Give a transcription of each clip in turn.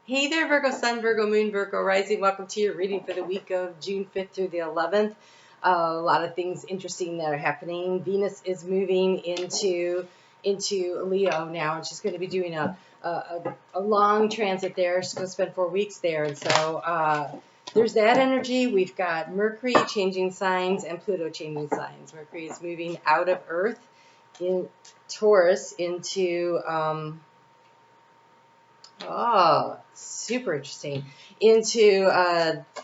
Hey there, Virgo Sun, Virgo Moon, Virgo Rising. Welcome to your reading for the week of June 5th through the 11th. A lot of things interesting that are happening. Venus is moving into Leo now, and she's going to be doing a long transit there. She's going to spend 4 weeks there, and so there's that energy. We've got Mercury changing signs and Pluto changing signs. Mercury is moving out of Earth in Taurus into super interesting. Into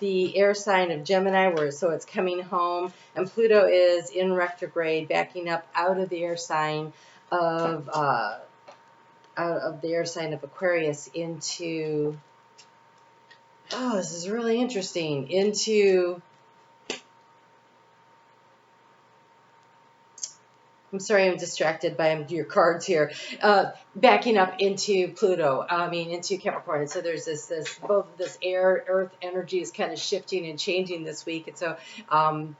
the air sign of Gemini, so it's coming home, and Pluto is in retrograde, backing up out of the air sign of Aquarius into. Oh, this is really interesting. Into. I'm sorry, I'm distracted by your cards here. Backing up into Pluto, into Capricorn. And so there's both this air, earth energy is kind of shifting and changing this week. And so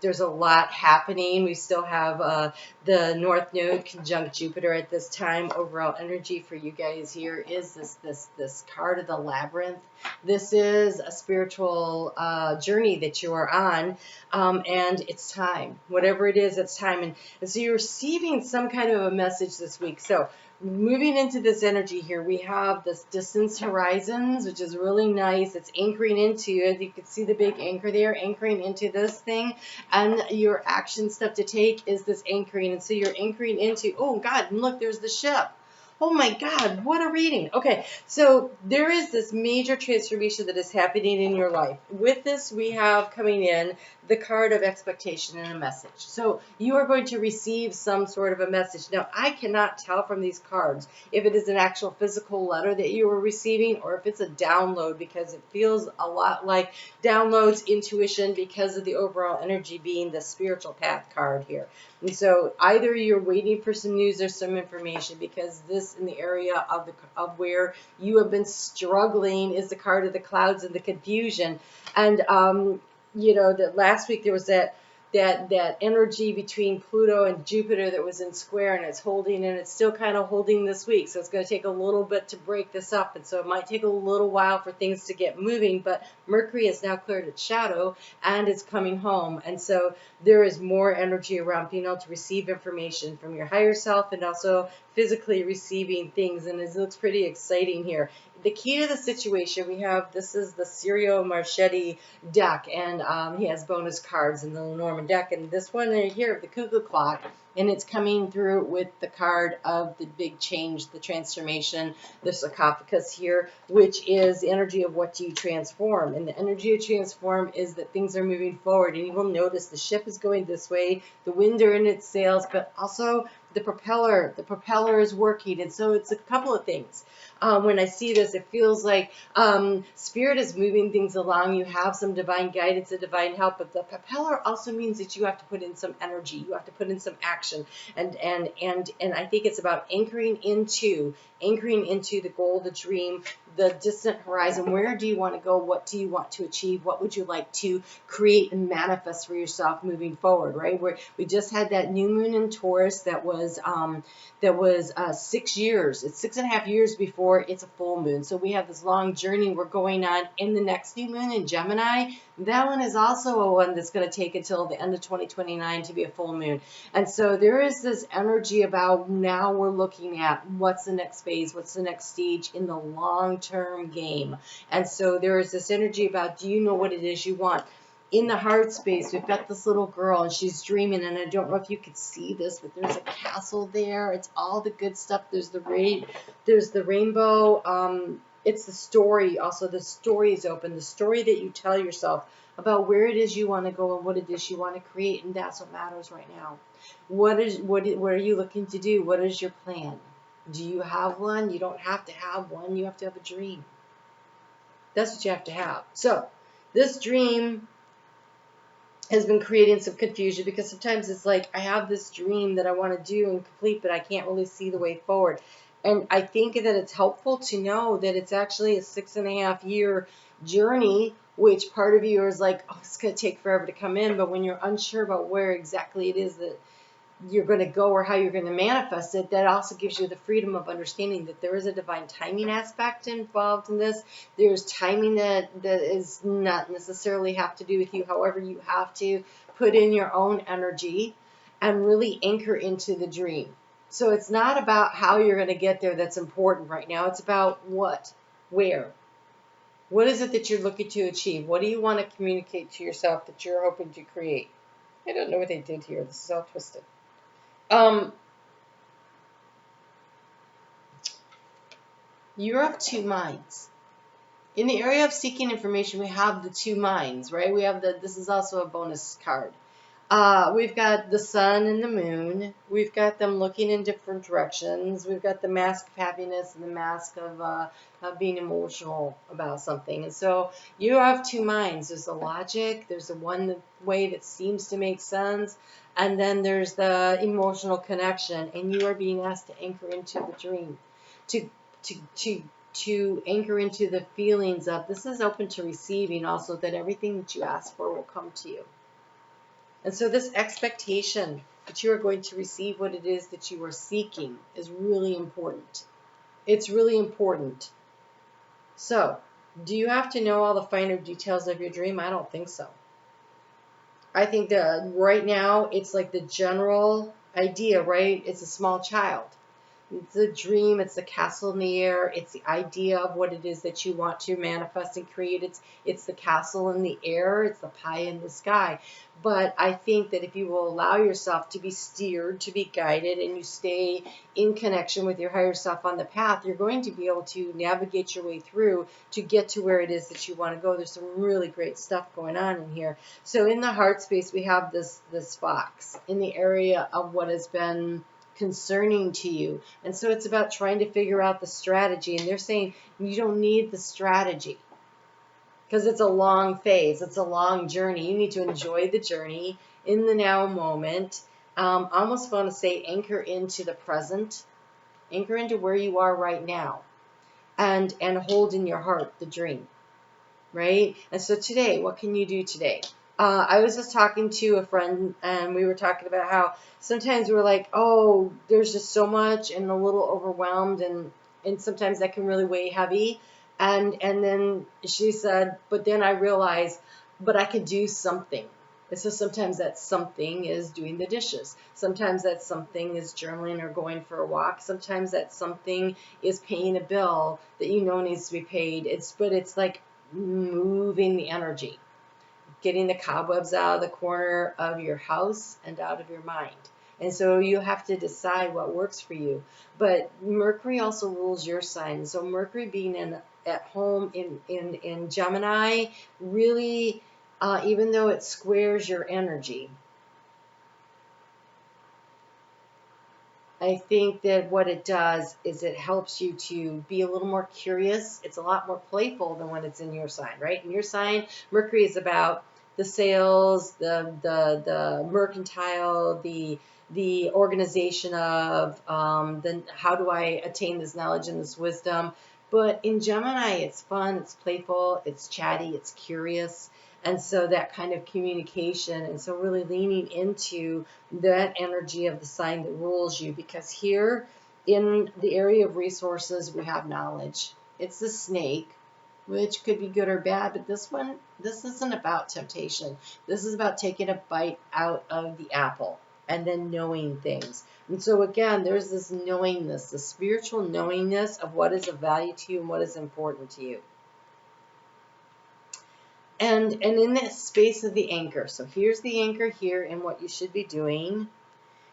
there's a lot happening. We still have the North Node conjunct Jupiter at this time. Overall energy for you guys here is this card of the Labyrinth. This is a spiritual journey that you are on, and it's time. Whatever it is, it's time. And so you're receiving some kind of a message this week. So moving into this energy here, we have this distance horizons, which is really nice. It's anchoring into, as you can see the big anchor there, anchoring into this thing. And your action step to take is this anchoring. And so you're anchoring into, oh God, and look, there's the ship. Oh my God, what a reading. Okay, so there is this major transformation that is happening in your life. With this, we have coming in the card of expectation and a message. So you are going to receive some sort of a message. Now, I cannot tell from these cards if it is an actual physical letter that you are receiving or if it's a download, because it feels a lot like downloads, intuition, because of the overall energy being the spiritual path card here. And so either you're waiting for some news or some information, because this in the area of where you have been struggling is the card of the clouds and the confusion. And that last week there was that energy between Pluto and Jupiter that was in square, and it's holding, and it's still kind of holding this week. So it's going to take a little bit to break this up, and so it might take a little while for things to get moving, but Mercury has now cleared its shadow and it's coming home. And so there is more energy around being able to receive information from your higher self and also physically receiving things, and it looks pretty exciting here. The key to the situation, this is the Ciro Marchetti deck, and he has bonus cards in the Lenormand deck, and this one right here, the cuckoo clock, and it's coming through with the card of the big change, the transformation, the sarcophagus here, which is the energy of what do you transform. And the energy of transform is that things are moving forward, and you will notice the ship is going this way, the wind are in its sails, but also the propeller is working. And so it's a couple of things. When I see this, it feels like spirit is moving things along. You have some divine guidance and divine help, but the propeller also means that you have to put in some energy. You have to put in some action. And I think it's about anchoring into the goal, the dream, the distant horizon. Where do you want to go? What do you want to achieve? What would you like to create and manifest for yourself moving forward, right? We just had that new moon in Taurus that was 6 years. It's 6.5 years before it's a full moon. So we have this long journey we're going on. In the next new moon in Gemini, that one is also a one that's going to take until the end of 2029 to be a full moon. And so there is this energy about now we're looking at what's the next phase, what's the next stage in the long-term game. And so there is this energy about, do you know what it is you want? In the heart space, we've got this little girl, and she's dreaming, and I don't know if you could see this, but there's a castle there. It's all the good stuff. There's the rainbow. It's the story. Also, the story is open. The story that you tell yourself about where it is you want to go and what it is you want to create, and that's what matters right now. What are you looking to do? What is your plan? Do you have one? You don't have to have one. You have to have a dream. That's what you have to have. So this dream has been creating some confusion, because sometimes it's like, I have this dream that I want to do and complete, but I can't really see the way forward. And I think that it's helpful to know that it's actually a 6.5 year journey, which part of you is like, oh, it's going to take forever to come in. But when you're unsure about where exactly it is you're going to go or how you're going to manifest it, that also gives you the freedom of understanding that there is a divine timing aspect involved in this. There's timing that is not necessarily have to do with you. However, you have to put in your own energy and really anchor into the dream. So it's not about how you're going to get there that's important right now. It's about what, where. What is it that you're looking to achieve? What do you want to communicate to yourself that you're hoping to create? I don't know what they did here. This is all twisted. You're of two minds. In the area of seeking information, we have the two minds, right? We have this is also a bonus card. We've got the sun and the moon. We've got them looking in different directions. We've got the mask of happiness and the mask of being emotional about something. And so you have two minds. There's the logic. There's the one way that seems to make sense. And then there's the emotional connection. And you are being asked to anchor into the dream. To anchor into the feelings of this is open to receiving also, that everything that you ask for will come to you. And so this expectation that you are going to receive what it is that you are seeking is really important. It's really important. So, do you have to know all the finer details of your dream? I don't think so. I think that right now it's like the general idea, right? It's a small child. It's a dream, it's the castle in the air, it's the idea of what it is that you want to manifest and create. It's the castle in the air, it's the pie in the sky. But I think that if you will allow yourself to be steered, to be guided, and you stay in connection with your higher self on the path, you're going to be able to navigate your way through to get to where it is that you want to go. There's some really great stuff going on in here. So in the heart space, we have this fox in the area of what has been concerning to you. And so it's about trying to figure out the strategy. And they're saying you don't need the strategy because it's a long phase. It's a long journey. You need to enjoy the journey in the now moment. I almost want to say anchor into the present. Anchor into where you are right now. And hold in your heart the dream. Right? And so today, what can you do today? I was just talking to a friend, and we were talking about how sometimes we're like, oh, there's just so much, and a little overwhelmed, and sometimes that can really weigh heavy. And then she said, but then I realized, but I could do something. And so sometimes that something is doing the dishes. Sometimes that something is journaling or going for a walk. Sometimes that something is paying a bill that you know needs to be paid. But it's like moving the energy. Getting the cobwebs out of the corner of your house and out of your mind. And so you have to decide what works for you. But Mercury also rules your sign. So Mercury being at home in Gemini, really, even though it squares your energy, I think that what it does is it helps you to be a little more curious. It's a lot more playful than when it's in your sign, right? In your sign, Mercury is about the sales, the mercantile, the organization of then how do I attain this knowledge and this wisdom. But in Gemini, it's fun, it's playful, it's chatty, it's curious. And so that kind of communication, and so really leaning into that energy of the sign that rules you, because here in the area of resources, we have knowledge. It's the snake, which could be good or bad, but this isn't about temptation. This is about taking a bite out of the apple and then knowing things. And so again, there's this knowingness, the spiritual knowingness of what is of value to you and what is important to you. And in that space of the anchor. So here's the anchor here in what you should be doing.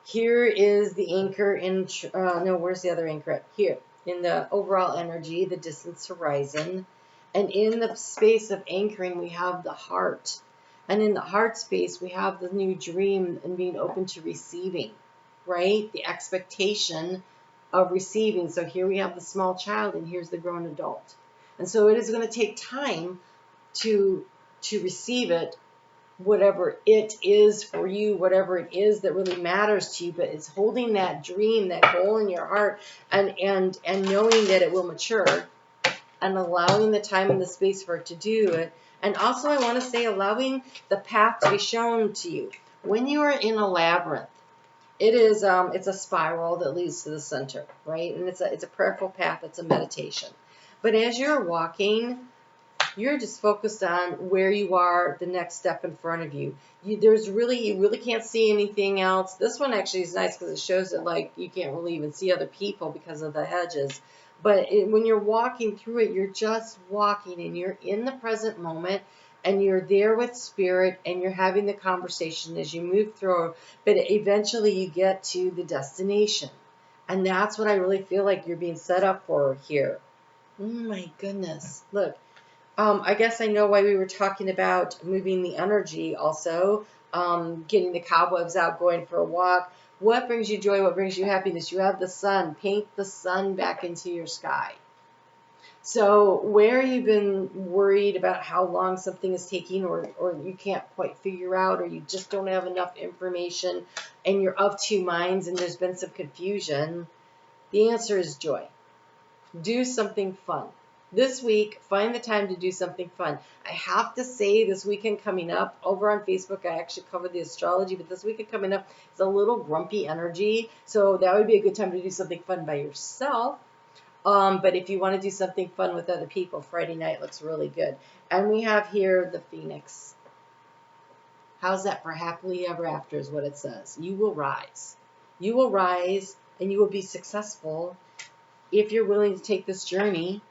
Here is the anchor in, where's the other anchor at? Here, in the overall energy, the distance horizon. And in the space of anchoring, we have the heart. And in the heart space, we have the new dream and being open to receiving, right? The expectation of receiving. So here we have the small child, and here's the grown adult. And so it is going to take time to receive it, whatever it is for you, whatever it is that really matters to you, but it's holding that dream, that goal in your heart, and knowing that it will mature, and allowing the time and the space for it to do it. And also I want to say allowing the path to be shown to you. When you are in a labyrinth, It is, it's a spiral that leads to the center, right? And it's a prayerful path. It's a meditation. But as you're walking, you're just focused on where you are, the next step in front of you. You really can't see anything else. This one actually is nice because it shows that like you can't really even see other people because of the hedges. But when you're walking through it, you're just walking and you're in the present moment and you're there with spirit and you're having the conversation as you move through. But eventually you get to the destination. And that's what I really feel like you're being set up for here. Oh my goodness. Look. I guess I know why we were talking about moving the energy also, getting the cobwebs out, going for a walk. What brings you joy? What brings you happiness? You have the sun. Paint the sun back into your sky. So where you've been worried about how long something is taking or you can't quite figure out or you just don't have enough information and you're of two minds and there's been some confusion, the answer is joy. Do something fun. This week, find the time to do something fun. I have to say, this weekend coming up, over on Facebook, I actually covered the astrology, but this weekend coming up is a little grumpy energy. So that would be a good time to do something fun by yourself. But if you want to do something fun with other people, Friday night looks really good. And we have here the Phoenix. How's that for happily ever after is what it says. You will rise. You will rise and you will be successful if you're willing to take this journey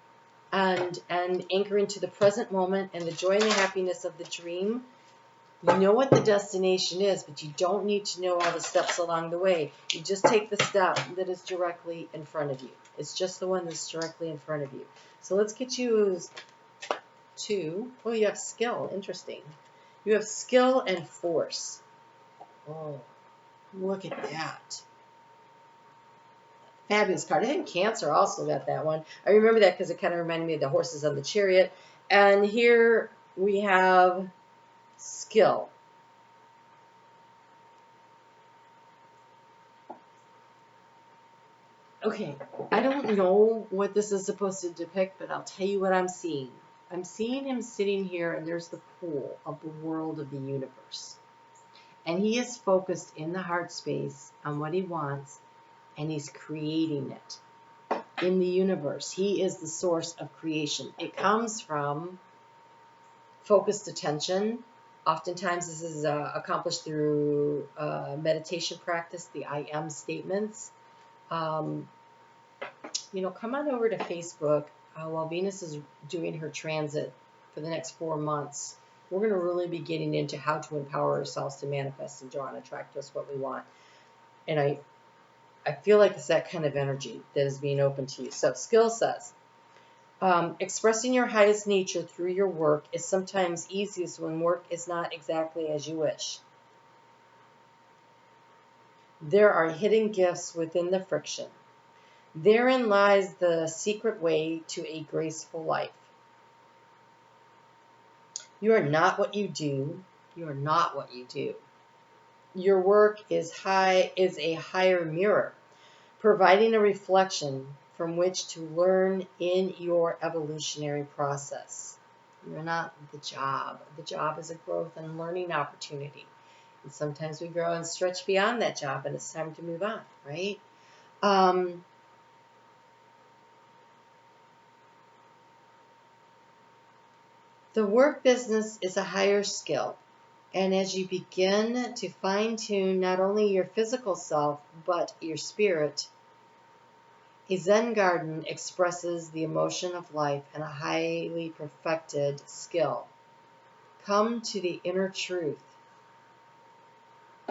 and anchor into the present moment and the joy and the happiness of the dream. You know what the destination is, but you don't need to know all the steps along the way. You just take the step that is directly in front of you. It's just the one that's directly in front of you. So let's get you to, oh, you have skill. Interesting. You have skill and force. Oh, look at that. Fabulous card. I think Cancer also got that one. I remember that because it kind of reminded me of the horses on the chariot. And here we have skill. Okay, I don't know what this is supposed to depict, but I'll tell you what I'm seeing. I'm seeing him sitting here, and there's the pool of the world of the universe. And he is focused in the heart space on what he wants, and he's creating it. In the universe. He is the source of creation. It comes from focused attention. Oftentimes this is accomplished through meditation practice, the I am statements. Come on over to Facebook while Venus is doing her transit for the next 4 months. We're going to really be getting into how to empower ourselves to manifest and draw and attract us what we want. And I feel like it's that kind of energy that is being open to you. So skill says, expressing your highest nature through your work is sometimes easiest when work is not exactly as you wish. There are hidden gifts within the friction. Therein lies the secret way to a graceful life. You are not what you do. You are not what you do. Your work is a higher mirror, providing a reflection from which to learn in your evolutionary process. You're not the job. The job is a growth and learning opportunity. And sometimes we grow and stretch beyond that job, and it's time to move on, right? The work business is a higher skill. And as you begin to fine-tune not only your physical self, but your spirit, a Zen garden expresses the emotion of life and a highly perfected skill. Come to the inner truth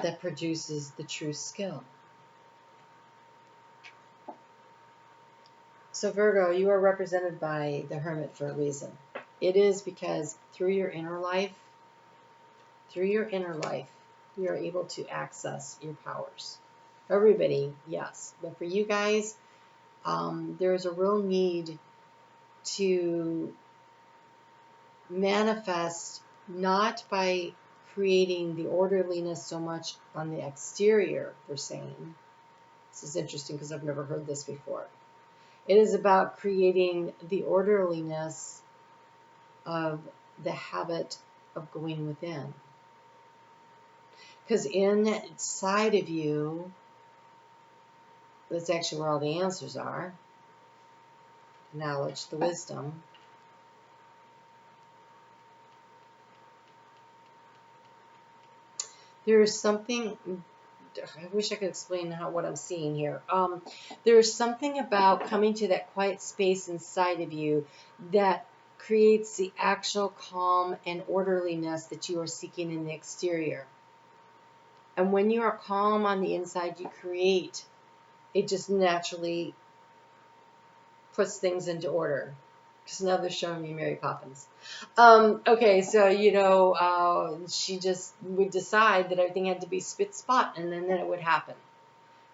that produces the true skill. So Virgo, you are represented by the Hermit for a reason. It is because through your inner life, you are able to access your powers. Everybody, yes. But for you guys, there is a real need to manifest not by creating the orderliness so much on the exterior, they're saying. This is interesting because I've never heard this before. It is about creating the orderliness of the habit of going within. Because inside of you, That's actually where all the answers are. The knowledge, the wisdom. There is something, I wish I could explain what I'm seeing here. There's something about coming to that quiet space inside of you that creates the actual calm and orderliness that you are seeking in the exterior. And when you are calm on the inside, you create. It just naturally puts things into order. Because now they're showing me Mary Poppins. Okay, so, she just would decide that everything had to be spit spot, and then it would happen.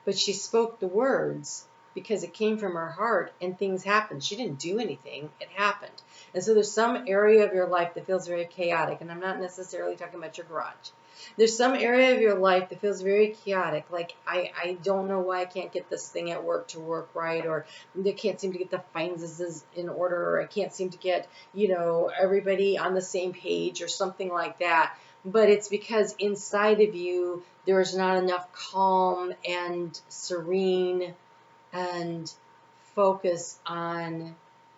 But she spoke the words because it came from her heart, and things happened. She didn't do anything. It happened. And so there's some area of your life that feels very chaotic, and I'm not necessarily talking about your garage. There's some area of your life that feels very chaotic, like I don't know why I can't get this thing at work to work right, or I can't seem to get the finances in order, or I can't seem to get, everybody on the same page or something like that. But it's because inside of you, there's not enough calm and serene and focus on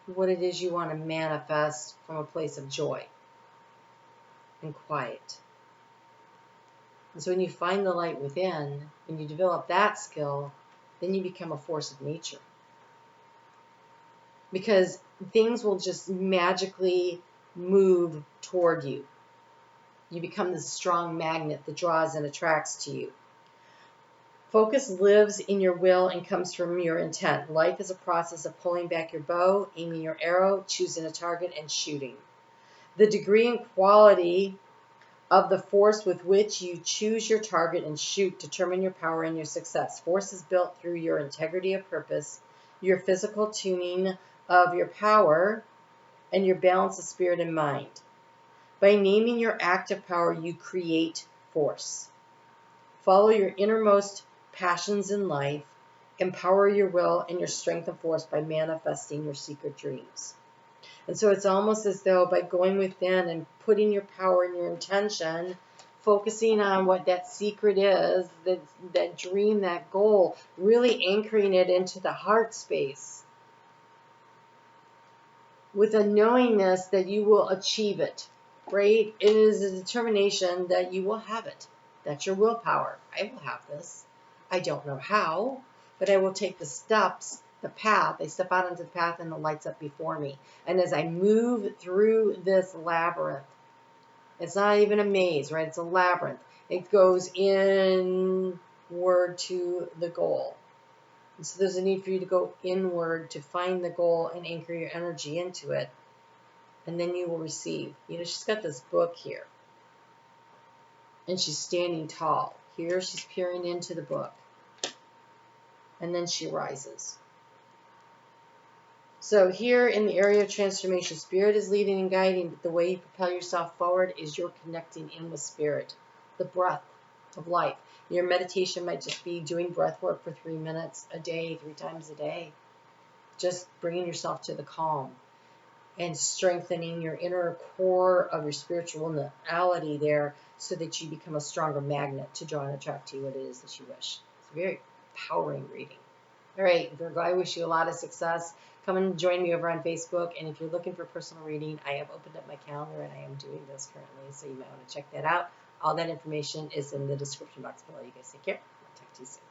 what it is you want to manifest from a place of joy and quiet. And so when you find the light within and you develop that skill, then you become a force of nature. Because things will just magically move toward you. You become this strong magnet that draws and attracts to you. Focus lives in your will and comes from your intent. Life is a process of pulling back your bow, aiming your arrow, choosing a target, and shooting. The degree and quality of the force with which you choose your target and shoot determine your power and your success. Force is built through your integrity of purpose, your physical tuning of your power, and your balance of spirit and mind. By naming your active power, you create force. Follow your innermost passions in life. Empower your will and your strength and force by manifesting your secret dreams. And so it's almost as though by going within and putting your power and your intention, focusing on what that secret is, that dream, that goal, really anchoring it into the heart space with a knowingness that you will achieve it, right? It is a determination that you will have it. That's your willpower. I will have this. I don't know how, but I will take the steps, the path. I step out into the path and the light's up before me. And as I move through this labyrinth, it's not even a maze, right? It's a labyrinth. It goes inward to the goal. And so there's a need for you to go inward to find the goal and anchor your energy into it. And then you will receive. She's got this book here. And she's standing tall. Here she's peering into the book. And then she rises. So here in the area of transformation, Spirit is leading and guiding, but the way you propel yourself forward is you're connecting in with Spirit, the breath of life. Your meditation might just be doing breath work for 3 minutes a day, 3 times a day. Just bringing yourself to the calm and strengthening your inner core of your spirituality there so that you become a stronger magnet to draw and attract to you what it is that you wish. It's a very empowering reading. All right, Virgo, I wish you a lot of success. Come and join me over on Facebook. And if you're looking for personal reading, I have opened up my calendar and I am doing this currently. So you might want to check that out. All that information is in the description box below. You guys take care. I'll talk to you soon.